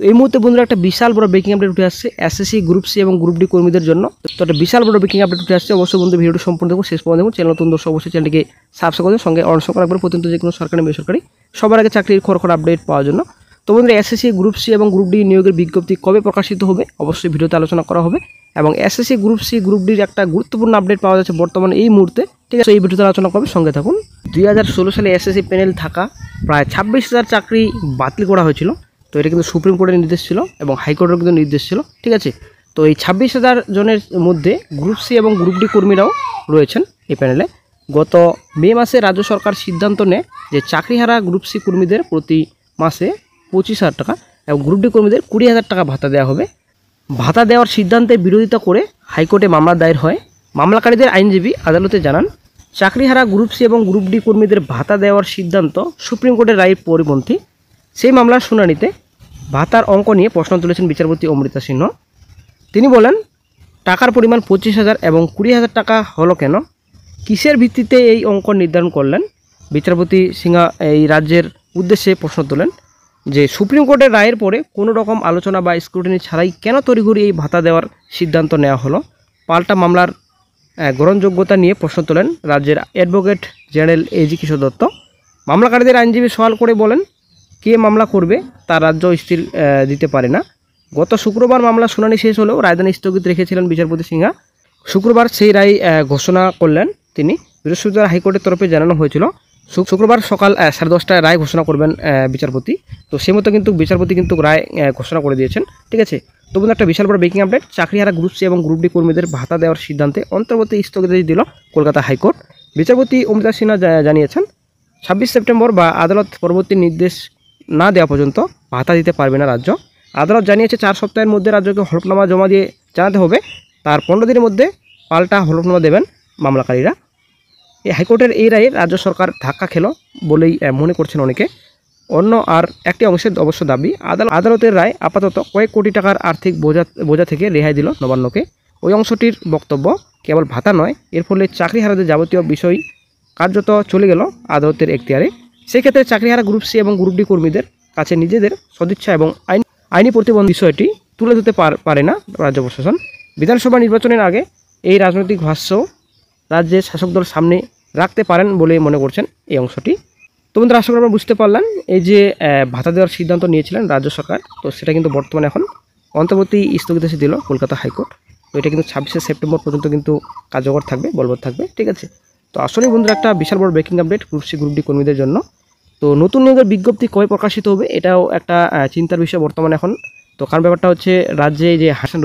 তো এই মুহূর্তে বন্ধুরা একটা বিশাল বড় ব্রেকিং আপডেট উঠে আসছে এসএসসি গ্রুপ সি এবং গ্রুপ ডি কর্মীদের জন্য। তো একটা বিশাল বড় ব্রেকিং আপডেট উঠে আসছে। অবশ্যই বন্ধু ভিডিওটি সম্পূর্ণ দেখুন, শেষ পর্যন্ত দেখুন। চ্যানেল নতুন দর্শক অবশ্যই চ্যানেলটিকে সাবস্ক্রাইব করুন, সঙ্গে অন করা রাখবেন প্রতিনিয়ত যে কোনো সরকারি বেসরকারি সবার আগে চাকরির খবর আপডেট পাওয়ার জন্য। তো বন্ধুরা এসএসসি গ্রুপ সি এবং গ্রুপ ডি নিয়োগের বিজ্ঞপ্তি কবে প্রকাশিত হবে অবশ্যই ভিডিওতে আলোচনা করা হবে। এবং এসএসসি গ্রুপ সি গ্রুপ ডির একটা গুরুত্বপূর্ণ আপডেট পাওয়া যাচ্ছে বর্তমানে এই মুহূর্তে, ঠিক আছে? এই ভিডিওতে আলোচনা করবে, সঙ্গে থাকুন। 2016 সালে এসএসসি প্যানেল থাকা প্রায় 26,000 চাকরি বাতিল করা হয়েছিল। তো এটা কিন্তু সুপ্রিম কোর্টের নির্দেশ ছিল এবং হাইকোর্টের কিন্তু নির্দেশ ছিল, ঠিক আছে? তো এই 26,000 জনের মধ্যে গ্রুপ সি এবং গ্রুপ ডি কর্মীরাও রয়েছেন এই প্যানেলে। গত মে মাসে রাজ্য সরকার সিদ্ধান্ত নেয় যে চাকরিহারা গ্রুপ সি কর্মীদের প্রতি মাসে 25,000 টাকা এবং গ্রুপ ডি কর্মীদের 20,000 টাকা ভাতা দেওয়া হবে। ভাতা দেওয়ার সিদ্ধান্তের বিরোধিতা করে হাইকোর্টে মামলা দায়ের হয়। মামলাকারীদের আইনজীবী আদালতে জানান, চাকরিহারা গ্রুপ সি এবং গ্রুপ ডি কর্মীদের ভাতা দেওয়ার সিদ্ধান্ত সুপ্রিম কোর্টের রায়ের পরিপন্থী। সেই মামলার শুনানিতে ভাতার অঙ্ক নিয়ে প্রশ্ন তুলেছেন বিচারপতি অমৃতা সিংহ। তিনি বলেন, টাকার পরিমাণ 25,000 এবং 20,000 টাকা হলো কেন? কিসের ভিত্তিতে এই অঙ্ক নির্ধারণ করলেন? বিচারপতি সিংহা এই রাজ্যের উদ্দেশ্যে প্রশ্ন তোলেন যে সুপ্রিম কোর্টের রায়ের পরে কোনো রকম আলোচনা বা স্ক্রুটিনি ছাড়াই কেন তড়িঘড়ি এই ভাতা দেওয়ার সিদ্ধান্ত নেওয়া হলো? পাল্টা মামলার গ্রহণযোগ্যতা নিয়ে প্রশ্ন তোলেন রাজ্যের অ্যাডভোকেট জেনারেল এজি কিশোর দত্ত। মামলাকারীদের আইনজীবী সওয়াল করে বলেন, কে মামলা করবে তা রাজ্য স্থির দিতে পারে না। গত শুক্রবার মামলা শুনানি শেষ হলেও রায়দান স্থগিত রেখেছিলেন বিচারপতি সিংহা। শুক্রবার সেই রায় ঘোষণা করলেন তিনি। বৃহস্পতিবার হাইকোর্টের তরফে জানানো হয়েছিল শুক্রবার সকাল 10:30টায় রায় ঘোষণা করবেন বিচারপতি। তো সেই মতো কিন্তু বিচারপতি কিন্তু রায় ঘোষণা করে দিয়েছেন, ঠিক আছে? তো বন্ধু একটা বিশাল বড় ব্রেকিং আপডেট, চাকরিহারা গ্রুপ সি এবং গ্রুপ ডি কর্মীদের ভাতা দেওয়ার সিদ্ধান্তে অন্তর্বর্তী স্থগিতাদেশ দিল কলকাতা হাইকোর্ট। বিচারপতি অমৃতা সিনহা জানিয়েছেন, 26 সেপ্টেম্বর বা আদালত পরবর্তী নির্দেশ না দেওয়া পর্যন্ত ভাতা দিতে পারবে না রাজ্য। আদালত জানিয়েছে 4 সপ্তাহের মধ্যে রাজ্যকে হলফনামা জমা দিয়ে জানাতে হবে। তার 15 দিনের মধ্যে পাল্টা হলফনামা দেবেন মামলাকারীরা। এই হাইকোর্টের এই রায়ে রাজ্য সরকার ধাক্কা খেল বলেই মনে করছেন অনেকে। অন্য আর একটি অংশের অবশ্য দাবি, আদালতের রায় আপাতত কয়েক কোটি টাকার আর্থিক বোঝা থেকে রেহাই দিল নবান্নকে। ওই অংশটির বক্তব্য, কেবল ভাতা নয়, এর ফলে চাকরিহারাদের যাবতীয় বিষয় কার্যত চলে গেল আদালতের এখতিয়ারে। সেক্ষেত্রে চাকরিহারা গ্রুপ সি এবং গ্রুপ ডি কর্মীদের কাছে নিজেদের সদিচ্ছা এবং আইনি প্রতিবন্ধ বিষয়টি তুলে ধরতে পারে না রাজ্য প্রশাসন। বিধানসভা নির্বাচনের আগে এই রাজনৈতিক ভাষ্য রাজ্যের শাসক দল সামনে রাখতে পারেন বলে মনে করছেন এই অংশটি। তো বন্ধুরা, আশা করি আমরা বুঝতে পারলাম এই যে ভাতা দেওয়ার সিদ্ধান্ত নিয়েছিলেন রাজ্য সরকার, তো সেটা কিন্তু বর্তমানে এখন অন্তর্বর্তী স্থগিতাদেশ দিল কলকাতা হাইকোর্ট। তো এটা কিন্তু 26শে সেপ্টেম্বর পর্যন্ত কিন্তু কার্যকর থাকবে, বলবৎ থাকবে, ঠিক আছে? তো আসলে বন্ধুরা একটা বিশাল বড় breaking update group C group D কর্মীদের জন্য। তো নতুন নিয়োগের বিজ্ঞপ্তি কবে প্রকাশিত হবে এটাও একটা চিন্তার বিষয় বর্তমানে এখন। তো কারণ ব্যাপারটা হচ্ছে রাজ্যে যে 100%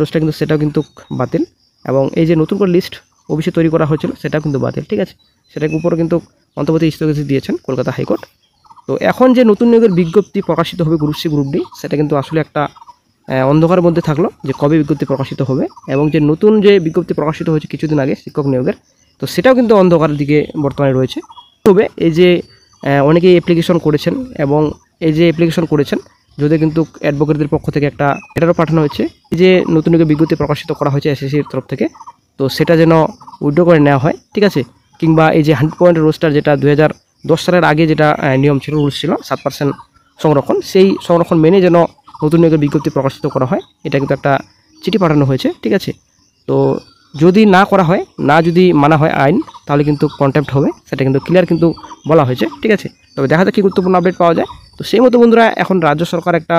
রোস্টার কিন্তু সেটাও কিন্তু বাতিল, এবং এই যে নতুন করে লিস্ট ওবিসি তৈরি করা হয়েছিল সেটাও কিন্তু বাতিল, ঠিক আছে? সেটার উপরও কিন্তু অন্তর্বর্তী স্থগিতাদেশ দিয়েছেন কলকাতা হাইকোর্ট। তো এখন যে নতুন নিয়োগের বিজ্ঞপ্তি প্রকাশিত হবে গ্রুপ সি গ্রুপ ডি, সেটা কিন্তু আসলে একটা অন্ধকারের মধ্যে থাকলো যে কবে বিজ্ঞপ্তি প্রকাশিত হবে। এবং যে নতুন যে বিজ্ঞপ্তি প্রকাশিত হয়েছে কিছুদিন আগে শিক্ষক নিয়োগের, তো সেটাও কিন্তু অন্ধকারের দিকে বর্তমানে রয়েছে। তবে এই যে অনেকেই অ্যাপ্লিকেশন করেছেন এবং এই যে অ্যাপ্লিকেশন করেছেন যদি কিন্তু অ্যাডভোকেটদের পক্ষ থেকে একটা লেটারও পাঠানো হয়েছে এই যে নতুন নিয়োগের বিজ্ঞপ্তি প্রকাশিত করা হয়েছে এসএসসির তরফ থেকে, তো সেটা যেন উইথড্র করে নেওয়া হয়, ঠিক আছে? কিংবা এই যে 100% রোস্টার যেটা 2010 সালের আগে যেটা নিয়ম ছিল, রুলস ছিল 7% সংরক্ষণ, সেই সংরক্ষণ মেনে যেন নতুন নিয়োগের বিজ্ঞপ্তি প্রকাশিত করা হয়, এটা কিন্তু একটা চিঠি পাঠানো হয়েছে, ঠিক আছে? তো যদি না করা হয়, যদি মানা হয় আইন, তাহলে কিন্তু কন্টেম্প্ট হবে, সেটা কিন্তু ক্লিয়ার কিন্তু বলা হয়েছে, ঠিক আছে? তবে দেখা যাক কী গুরুত্বপূর্ণ আপডেট পাওয়া যায়। তো সেই মতো বন্ধুরা এখন রাজ্য সরকার একটা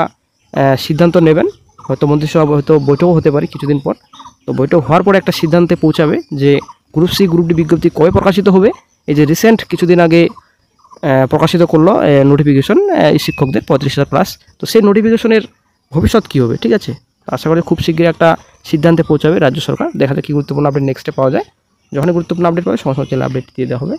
সিদ্ধান্ত নেবেন, হয়তো মন্ত্রিসভা হয়তো বৈঠকও হতে পারে কিছুদিন পর। তো বৈঠক হওয়ার পরে একটা সিদ্ধান্তে পৌঁছাবে যে গ্রুপ সি গ্রুপ ডি বিজ্ঞপ্তি কবে প্রকাশিত হবে। এই যে রিসেন্ট কিছুদিন আগে প্রকাশিত করলো নোটিফিকেশন শিক্ষকদের 35,000+, তো সেই নোটিফিকেশনের ভবিষ্যৎ কী হবে, ঠিক আছে? আশা করি খুব শীঘ্রই একটা সিদ্ধান্তে পৌঁছাবে রাজ্য সরকার। দেখা যাক কী গুরুত্বপূর্ণ আপডেট নেক্সটে পাওয়া যায়। যখনই গুরুত্বপূর্ণ আপডেট পাবে সমস্ত চ্যানেলে আপডেট দিয়ে দেওয়া হবে।